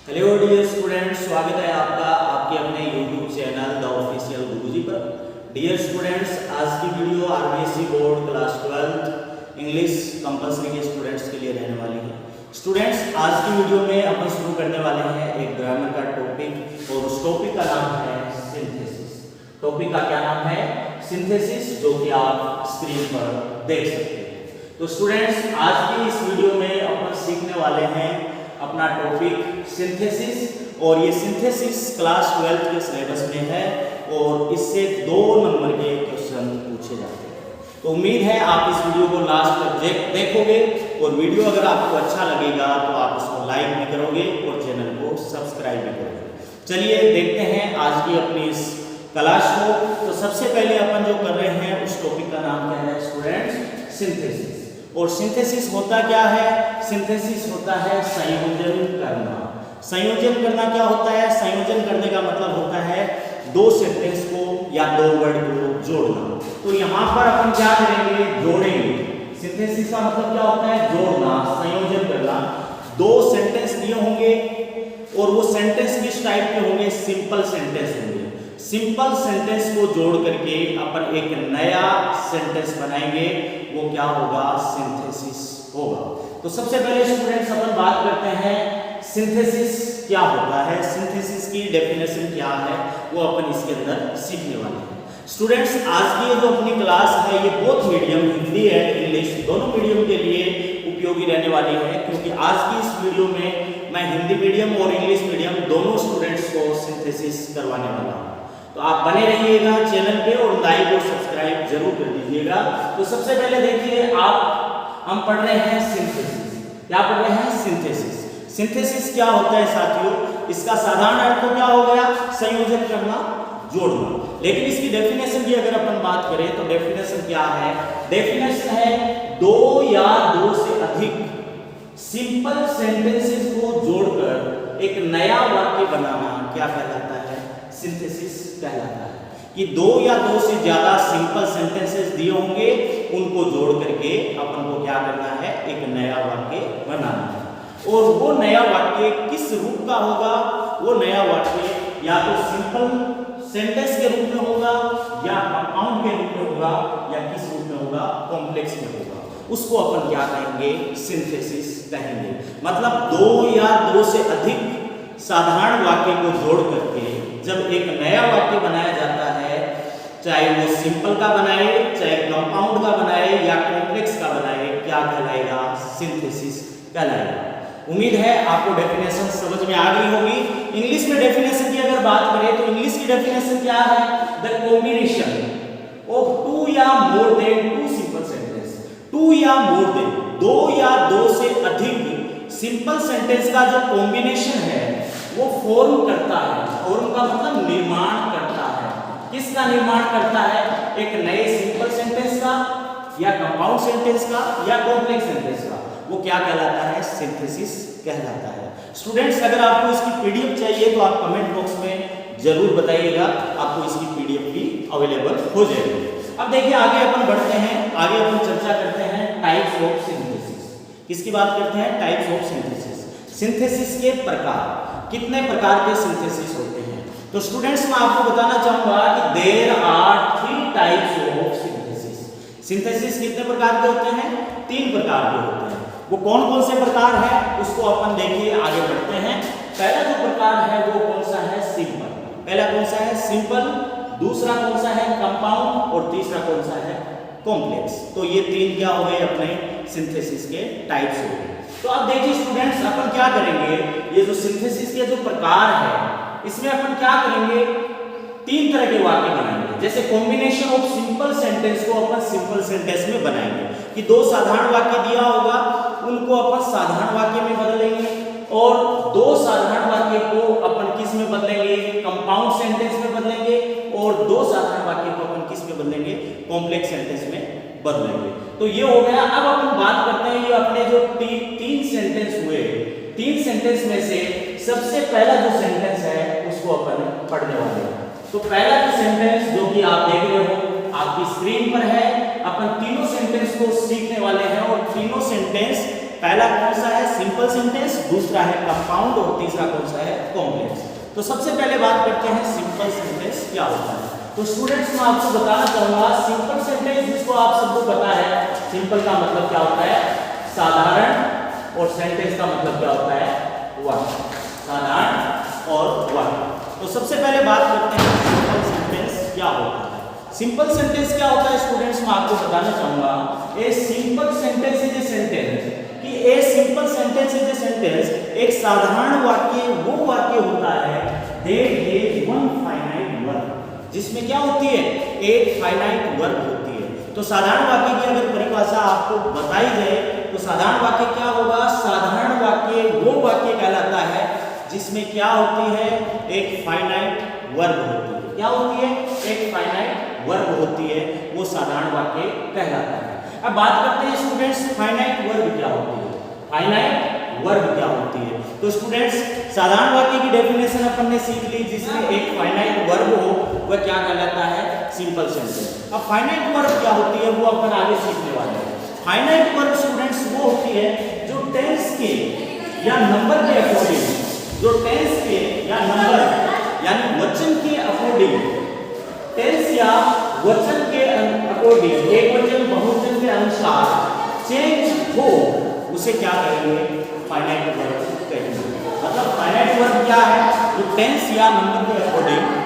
Hello dear student, स्वागत है आपका आपके अपने यूट्यूब चैनल द ऑफिशियल गुरुजी पर। डियर स्टूडेंट्स, आज की video RBSE board class 12 English compulsory के स्टूडेंट्स के लिए रहने वाली है। स्टूडेंट्स, आज की वीडियो में अपन शुरू करने वाले हैं एक ग्रामर का टॉपिक और उस टॉपिक का नाम है सिंथेसिस। टॉपिक का क्या नाम है? सिंथेसिस, जो कि आप स्क्रीन पर देख सकते हैं। तो स्टूडेंट्स, आज की इस वीडियो में अपन सीखने वाले हैं अपना टॉपिक सिंथेसिस, और ये सिंथेसिस क्लास 12 के सिलेबस में है और इससे 2 नंबर के क्वेश्चन पूछे जाते हैं। तो उम्मीद है आप इस वीडियो को लास्ट तक देखोगे और वीडियो अगर आपको अच्छा लगेगा तो आप इसको लाइक भी करोगे और चैनल को सब्सक्राइब भी करोगे। चलिए देखते हैं आज की अपनी इस क्लास को। तो सबसे पहले अपन जो कर रहे हैं उस टॉपिक का नाम क्या है स्टूडेंट्स? सिंथेसिस। और सिंथेसिस होता क्या है? सिंथेसिस होता है संयोजन करना। संयोजन करना क्या होता है? संयोजन करने का मतलब होता है 2 सेंटेंस को या 2 वर्ड को जोड़ना। तो यहाँ पर अपन क्या करेंगे? जोड़ेंगे। सिंथेसिस का मतलब क्या होता है? जोड़ना, संयोजन करना। 2 सेंटेंस दिए होंगे और वो सेंटेंस किस टाइप के होंगे? सिंपल सेंटेंस होंगे। सिंपल सेंटेंस को जोड़ करके अपन एक नया सेंटेंस बनाएंगे, वो क्या होगा? सिंथेसिस होगा। तो सबसे पहले स्टूडेंट्स अपन बात करते हैं सिंथेसिस क्या होता है, सिंथेसिस की डेफिनेशन क्या है, वो अपन इसके अंदर सीखने वाले हैं। स्टूडेंट्स, आज की ये जो अपनी क्लास है ये both medium, Hindi and English, दोनों मीडियम के लिए उपयोगी रहने वाली है, क्योंकि आज की इस वीडियो में मैं हिंदी मीडियम और इंग्लिश मीडियम दोनों स्टूडेंट्स को सिंथेसिस करवाने वाला हूँ। तो आप बने रहिएगा चैनल पे और लाइक और सब्सक्राइब जरूर कर दीजिएगा। तो सबसे पहले देखिए, हम पढ़ रहे हैं सिंथेसिस। क्या पढ़ रहे हैं? सिंथेसिस। सिंथेसिस क्या होता है साथियों? इसका साधारण अर्थ तो क्या हो गया? संयोजन करना, जोड़ना। लेकिन इसकी डेफिनेशन की अगर अपन बात करें तो डेफिनेशन क्या है? डेफिनेशन है 2 या 2 से अधिक सिंपल सेंटेंसेस को जोड़कर एक नया वाक्य बनाना क्या कहलाता है? सिंथेसिस कहलाता है। कि 2 या 2 से ज्यादा सिंपल सेंटेंसेस दिए होंगे, उनको जोड़ करके अपन को क्या करना है? एक नया वाक्य बनाना है। और वो नया वाक्य किस रूप का होगा? वो नया वाक्य या तो सिंपल सेंटेंस के रूप में होगा, या कंपाउंड के रूप में होगा, या किस रूप में होगा? कॉम्प्लेक्स में होगा। उसको अपन क्या कहेंगे? सिंथेसिस कहेंगे। मतलब 2 या 2 से अधिक साधारण वाक्य को जोड़ करके जब एक नया वाक्य बनाया जाता है, चाहे वो सिंपल का बनाए, चाहे कंपाउंड का बनाए, या कॉम्प्लेक्स का बनाए, क्या कहलाएगा? सिंथेसिस कहलाएगा। उम्मीद है आपको डेफिनेशन समझ में आ गई होगी। इंग्लिश में डेफिनेशन की अगर बात करें तो इंग्लिश की डेफिनेशन क्या है? द कॉम्बिनेशन ऑफ 2 या मोर देन 2 सिंपल सेंटेंस। 2 या मोर देन, 2 या 2 से अधिक सिंपल सेंटेंस का जो कॉम्बिनेशन है वो फॉर्म करता है। फॉर्म का मतलब निर्माण करता है। किसका निर्माण करता है? एक नए सिंपल सेंटेंस का, या कंपाउंड सेंटेंस का, या कॉम्प्लेक्स सेंटेंस का। वो क्या कहलाता है? सिंथेसिस कहलाता है। स्टूडेंट्स, अगर आपको इसकी पीडीएफ चाहिए तो आप कमेंट बॉक्स में जरूर बताइएगा, आपको इसकी पीडीएफ भी अवेलेबल हो जाएगी। अब देखिए आगे अपन बढ़ते हैं, आगे अपन चर्चा करते हैं टाइप्स ऑफ सिंथेसिस। किसकी बात करते हैं? Types of synthesis. सिंथेसिस के प्रकार, कितने प्रकार के सिंथेसिस होते हैं? तो स्टूडेंट्स, मैं आपको बताना चाहूंगा कि there are 3 types of synthesis. Synthesis कितने प्रकार के होते हैं? 3 प्रकार के होते हैं। वो कौन कौन से प्रकार है उसको अपन देखिए, आगे बढ़ते हैं। पहला जो प्रकार है वो कौन सा है? सिंपल। पहला कौन सा है? सिंपल। दूसरा कौन सा है? कंपाउंड। और तीसरा कौन सा है? कॉम्प्लेक्स। तो ये 3 क्या हो गए? अपने सिंथेसिस के टाइप्स हो गए। तो अब देखिए स्टूडेंट्स, अपन क्या करेंगे? ये जो सिंथेसिस के जो प्रकार है इसमें अपन क्या करेंगे? 3 तरह के वाक्य बनाएंगे। जैसे कॉम्बिनेशन ऑफ सिंपल सेंटेंस को अपन सिंपल सेंटेंस में बनाएंगे, कि 2 साधारण वाक्य दिया होगा उनको अपन साधारण वाक्य में बदलेंगे, और 2 साधारण वाक्य को अपन किस में बदलेंगे? कंपाउंड सेंटेंस में बदलेंगे, और 2 साधारण वाक्य को अपन किस में बदलेंगे? कॉम्प्लेक्स सेंटेंस में बदलेंगे। तो ये हो गया। अब अपन बात करते हैं ये अपने जो 3 सेंटेंस हुए, 3 सेंटेंस में से सबसे पहला जो सेंटेंस है उसको अपन पढ़ने वाले हैं। तो पहला जो सेंटेंस जो कि आप देख रहे हो आपकी स्क्रीन पर है, अपन तीनों सेंटेंस को सीखने वाले हैं और तीनों सेंटेंस पहला कौन सा है सिंपल सेंटेंस, दूसरा है कंपाउंड और तीसरा कौन सा है कॉम्प्लेक्स। तो सबसे पहले बात करते हैं सिंपल सेंटेंस क्या होता है। तो स्टूडेंट्स मैं आपको बताना चाहूंगा सिंपल सेंटेंस जिसको आप सबको पता है, सिंपल का मतलब क्या होता है साधारण, और सेंटेंस का मतलब क्या होता है वाक्य, साधारण और वाक्य। तो सबसे पहले बात करते हैं सिंपल सेंटेंस क्या होता है। सिंपल सेंटेंस क्या होता है स्टूडेंट्स मैं आपको बताना चाहूंगा a simple sentence is a sentence कि a simple sentence is a sentence एक साधारण वाक्य वो वाक्य होता है that has one finite verb, जिसमें क्या होती है एक फाइनाइट वर्ब होती है। तो साधारण वाक्य की अगर परिभाषा आपको बताई जाए तो साधारण वाक्य क्या होगा, साधारण वाक्य वो वाक्य कहलाता है जिसमें क्या होती है एक फाइनाइट वर्ब होती है। क्या होती है एक फाइनाइट वर्ब होती है, वो साधारण वाक्य कहलाता है। अब बात करते हैं स्टूडेंट्स फाइनाइट वर्ब क्या होती है, फाइनाइट वर्ब क्या होती है। तो स्टूडेंट्स साधारण वाक्य की डेफिनेशन अपन ने सीख ली, जिसमें एक फाइनाइट वर्ब हो वह क्या कहलाता है सिंपल सेंटेंस। अब फाइनाइट वर्ब क्या होती है वो अपन आगे सीखने वाले हैं। फाइनाइट वर्ब स्टूडेंट्स वो होती है जो टेंस के या नंबर के अकॉर्डिंग, जो टेंस के या नंबर यानी वचन के अकॉर्डिंग, टेंस या वचन के अकॉर्डिंग एक वचन बहुवचन के अनुसार चेंज हो उसे क्या कहेंगे फाइनाइट वर्ब कहेंगे। मतलब फाइनाइट वर्ब क्या है जो टेंस या नंबर के अकॉर्डिंग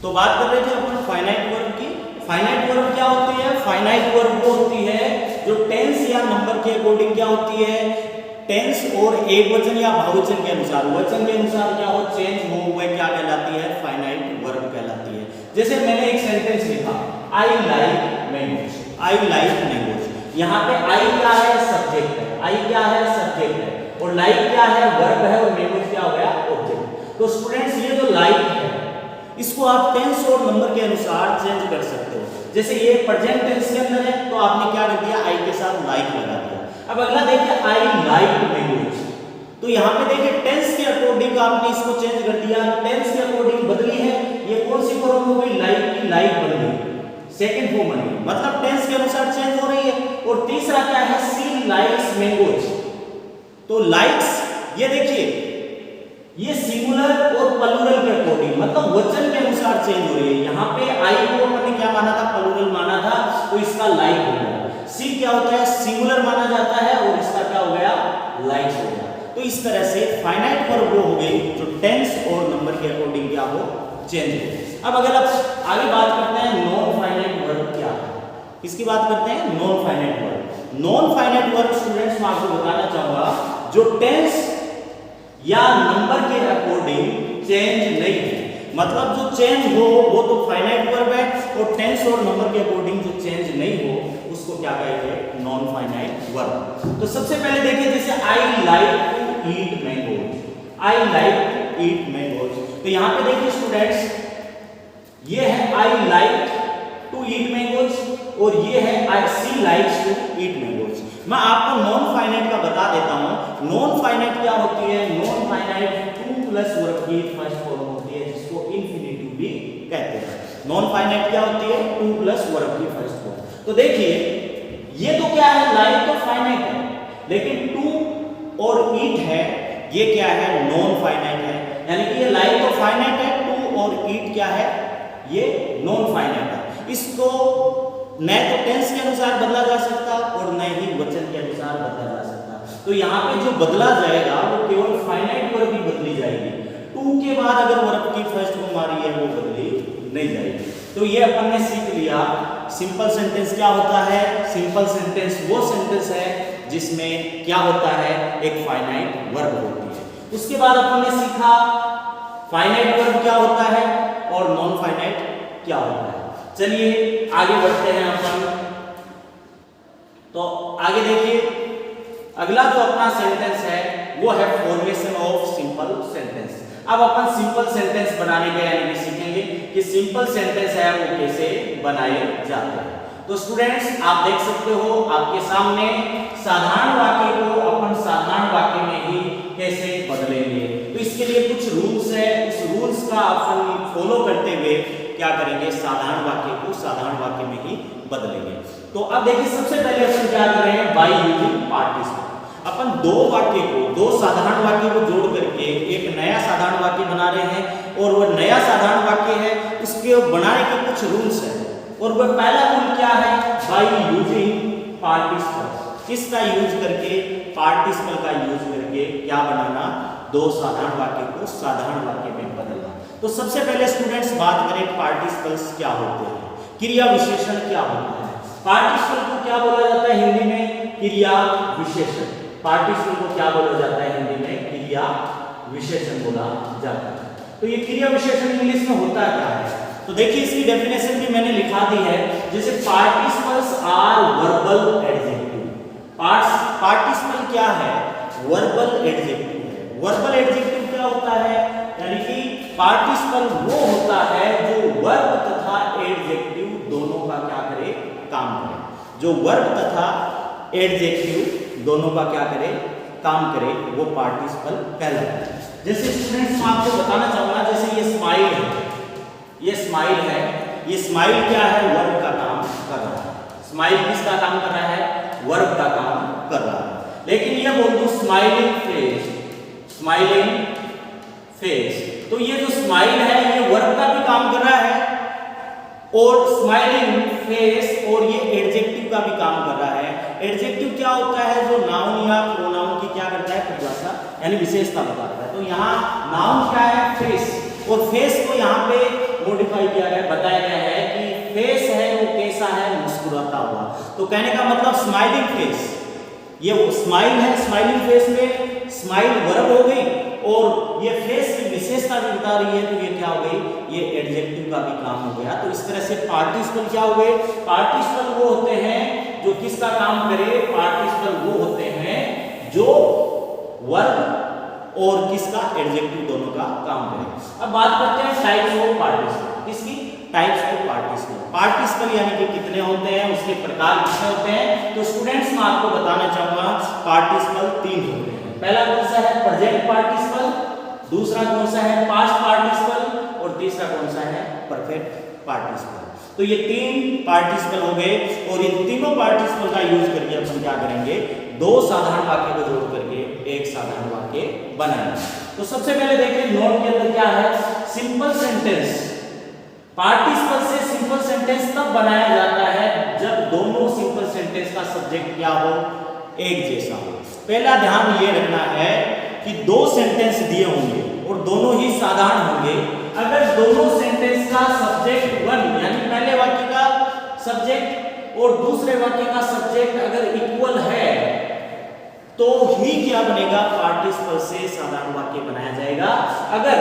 तो बात कर रहे थे अपन फाइनाइट वर्ब की। फाइनाइट वर्ब क्या होती है, फाइनाइट वर्ब वो होती है जो टेंस या नंबर के अकॉर्डिंग क्या होती है टेंस और एक वचन या बहुवचन के अनुसार, वचन के अनुसार क्या हो चेंज हो वह क्या कहलाती है फाइनाइट वर्ब कहलाती है। जैसे मैंने एक सेंटेंस लिखा I like mangoes, I like mangoes, यहाँ पे आई क्या है सब्जेक्ट है, आई क्या है सब्जेक्ट है और लाइक क्या है वर्ब है और मैंगोज क्या हो गया ऑब्जेक्ट। तो स्टूडेंट्स ये जो लाइक है इसको आप टेंस और नंबर के अनुसार चेंज कर सकते हो। जैसे ये प्रेजेंट टेंस के अंदर है तो आपने क्या कर दिया आई के साथ लाइक लगा दिया। अब अगला देखिए आई लाइक मैंगोज, तो यहाँ पे देखिए टेंस के अकॉर्डिंग आपने इसको चेंज कर दिया, टेंस के अकॉर्डिंग बदली है, ये कौन सी फॉर्म हो गई लाइक की लाइक बन गई, सेकंड फॉर्म बन गई, मतलब टेंस के अनुसार चेंज हो रही है। और तीसरा क्या है सी लाइक्स मैंगोज, तो लाइक्स ये देखिए ये सिंगुलर और प्लूरल के अकॉर्डिंग मतलब वचन के अनुसार चेंज हो रही है। यहाँ पे आई को हमने क्या माना था प्लूरल माना था तो इसका लाइक हो गया, सी क्या होता है सिंगुलर माना जाता है और इसका क्या हो गया लाइक हो गया। तो इस तरह से फाइनाइट वर्ब वो हो गई जो टेंस और नंबर के अकॉर्डिंग क्या हो चेंज हो। अब अगर आप आगे बात करते हैं नॉन फाइनाइट वर्ब क्या है, इसकी बात करते हैं non finite verb. Non finite verb students मैं आपको बताना चाहूंगा जो टेंस या नंबर के अकॉर्डिंग चेंज नहीं है, मतलब जो चेंज हो वो तो फाइनाइट वर्ब है और टेंस और नंबर के अकॉर्डिंग जो चेंज नहीं हो उसको क्या कहेंगे नॉन फाइनाइट वर्ब। तो सबसे पहले देखिए जैसे I like to eat mangoes, I like to eat mangoes, तो यहाँ पे देखिए स्टूडेंट्स ये है I like to eat mangoes और ये है I see likes to eat mangoes. मैं आपको नॉन फाइनाइट का बता देता हूं। नॉन फाइनाइट क्या होती है, non finite two plus verb की फर्स्ट फॉर्म होती है जिसको इंफिनिटिव भी कहते हैं। नॉन फाइनाइट क्या होती है टू प्लस वर्ब की फर्स्ट फॉर्म। तो देखिए ये तो क्या है लाइक तो फाइनाइट है लेकिन टू और ईट है ये क्या है नॉन फाइनाइट है, यानी कि ये लाइक तो फाइनाइट है टू और ईट क्या है ये नॉन फाइनाइट है। इसको न तो टेंस के अनुसार बदला जा सकता और न ही वचन के अनुसार बदला जा सकता। तो यहाँ पे जो बदला जाएगा वो केवल फाइनाइट वर्ब ही बदली जाएगी, टू के बाद अगर वर्ब की फर्स्ट फॉर्म आ रही है वो बदली नहीं जाएगी। तो ये अपन ने सीख लिया सिंपल सेंटेंस क्या होता है। सिंपल सेंटेंस वो सेंटेंस है जिसमें क्या होता है एक फाइनाइट वर्ब होती है। उसके बाद अपन ने सीखा फाइनाइट वर्ब क्या होता है और नॉन फाइनाइट क्या होता है। चलिए आगे बढ़ते हैं अपन। तो आगे देखिए अगला जो अपना सेंटेंस है वो है फॉर्मेशन ऑफ सिंपल सेंटेंस। अब अपन सिंपल सेंटेंस बनाने के यानी सीखेंगे कि सिंपल सेंटेंस है वो कैसे बनाए जाते हैं। तो स्टूडेंट्स आप देख सकते हो आपके सामने साधारण वाक्य को अपन साधारण वाक्य में ही कैसे बदलेंगे। तो इसके लिए कुछ रूल्स है, उस रूल्स का अपन फॉलो करते हुए क्या करेंगे, साधारण वाक्य को साधारण वाक्य में ही बदलेंगे। तो अब देखिए सबसे पहले अपन क्या कर रहे हैं, बाय यूजिंग पार्टिसिपल। अपन दो वाक्य को, दो साधारण वाक्य को जोड़ करके एक नया साधारण वाक्य बना रहे हैं, और वो नया साधारण वाक्य है उसके बनाने के कुछ रूल्स हैं। और वह पहला रूल क्या है, बाय यूजिंग पार्टिसिपल। किसका यूज करके, पार्टिसिपल का यूज करके क्या बनाना, दो साधारण वाक्य को साधारण वाक्य में बदलना। तो सबसे पहले स्टूडेंट्स बात करें पार्टिसिपल्स क्या होते हैं, क्रिया विशेषण क्या होता है। पार्टिसिपल को क्या बोला जाता है हिंदी में, क्रिया विशेषण। पार्टिसिपल को क्या बोला जाता है हिंदी में, क्रिया विशेषण बोला जाता है। तो ये क्रिया विशेषण इंग्लिश में होता क्या है, तो देखिए इसकी डेफिनेशन भी मैंने लिखा दी है। जैसे participles are verbal adjective. Participle क्या है, वर्बल एडजेक्टिव है। वर्बल एडजेक्टिव क्या होता है, यानी कि पार्टिसिपल वो होता है जो वर्ब तथा एडजेक्टिव दोनों का क्या करे, काम करे। जो वर्ब तथा एडजेक्टिव दोनों का क्या करे, काम करे, वो पार्टिसिपल कहलाता है। जैसे स्टूडेंट्स मैं आपको बताना चाहूंगा, जैसे ये स्माइल है, ये स्माइल है, ये स्माइल क्या है, वर्ब का काम कर रहा है। स्माइल किसका काम कर रहा है, वर्ब का काम कर रहा है। लेकिन ये बोल दूं स्माइलिंग फेस, स्माइलिंग फेस, तो ये जो स्माइल है ये वर्ब का भी काम कर रहा है, और स्माइलिंग फेस और ये एडजेक्टिव का भी काम कर रहा है। एडजेक्टिव क्या होता है, जो नाउन या प्रोनाउन की क्या करता है, परिभाषा यानी विशेषता बताता है। तो यहाँ नाउन क्या है, फेस, और फेस को यहाँ पे मॉडिफाई किया गया, बताया गया है कि फेस है वो कैसा है, मुस्कुराता हुआ। तो कहने का मतलब स्माइलिंग फेस, ये वो स्माइल है, स्माइलिंग फेस में स्माइल वर्ब हो गई, और ये फेस की विशेषता भी बता रही है, तो ये क्या हो गई, ये एडजेक्टिव का भी काम हो गया। तो इस तरह से पार्टिसिपल क्या हो गए, पार्टिसिपल वो होते हैं जो किसका काम करे, पार्टिसिपल वो होते हैं जो वर्ब और किसका, एडजेक्टिव दोनों का काम करे। अब बात करते हैं टाइप्स ऑफ पार्टिसिपल, किसकी, टाइप्स ऑफ पार्टिसिपल। पार्टिसिपल यानी कि कितने होते हैं, उसके प्रकार कितने होते हैं। तो स्टूडेंट्स मैं आपको बताना चाहूंगा पार्टिसिपल तीन होते हैं। पहला कौन सा है, प्रेजेंट पार्टिसिपल, दूसरा कौन सा है, पास्ट पार्टिसिपल, और तीसरा कौन सा है, परफेक्ट पार्टिसिपल। तो ये तीन पार्टिसिपल हो गए, और इन तीनों पार्टिसिपल का यूज करके अपन क्या करेंगे, दो साधारण वाक्य को जोड़ करके एक साधारण वाक्य बनाएंगे। तो सबसे पहले देखिए नोट के अंदर क्या है, सिंपल सेंटेंस। पार्टिसिपल से सिंपल सेंटेंस तब बनाया जाता है जब दोनों सिंपल सेंटेंस का सब्जेक्ट क्या हो, एक जैसा हो। पहला ध्यान ये रखना है कि दो सेंटेंस दिए होंगे और दोनों ही साधारण होंगे। अगर दोनों सेंटेंस का सब्जेक्ट वन, यानी पहले वाक्य का सब्जेक्ट और दूसरे वाक्य का सब्जेक्ट अगर इक्वल है, तो ही क्या बनेगा, पार्टिसिपल से साधारण वाक्य बनाया जाएगा। अगर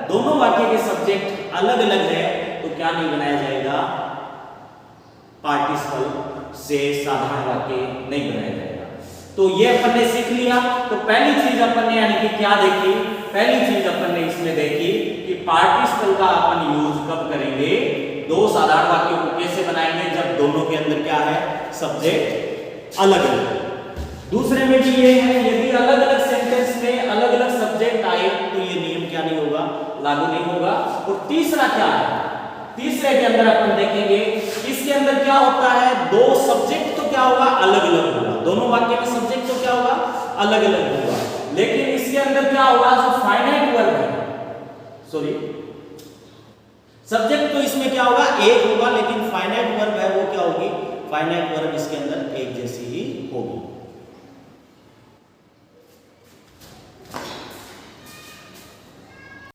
दोनों वाक्य के सब्जेक्ट अलग अलग है तो क्या नहीं बनाया जाएगा, पार्टिसिपल से साधारण वाक्य नहीं बनाया जाएगा। तो ये अपन ने सीख लिया। तो पहली चीज अपन ने यानी कि क्या देखी, पहली चीज अपन ने इसमें देखी कि पार्टिसिपल का अपन यूज कब करेंगे, दो साधारण वाक्यों को कैसे बनाएंगे, जब दोनों के अंदर क्या है, सब्जेक्ट अलग अलग। दूसरे में भी ये है, यदि अलग अलग सेंटेंस में अलग अलग सब्जेक्ट आए तो ये नियम क्या नहीं होगा, लागू नहीं होगा। और तीसरा क्या है, तीसरे के अंदर अपन देखेंगे, इसके अंदर क्या होता है, दो सब्जेक्ट तो क्या होगा, अलग अलग होगा। दोनों वाक्य में सब्जेक्ट तो क्या होगा, अलग अलग होगा। लेकिन इसके अंदर क्या होगा, जो फाइनाइट वर्ब है, सॉरी सब्जेक्ट तो इसमें क्या होगा, एक होगा, लेकिन फाइनाइट वर्ब है वो क्या होगी, फाइनाइट वर्ब इसके अंदर एक जैसी ही होगी।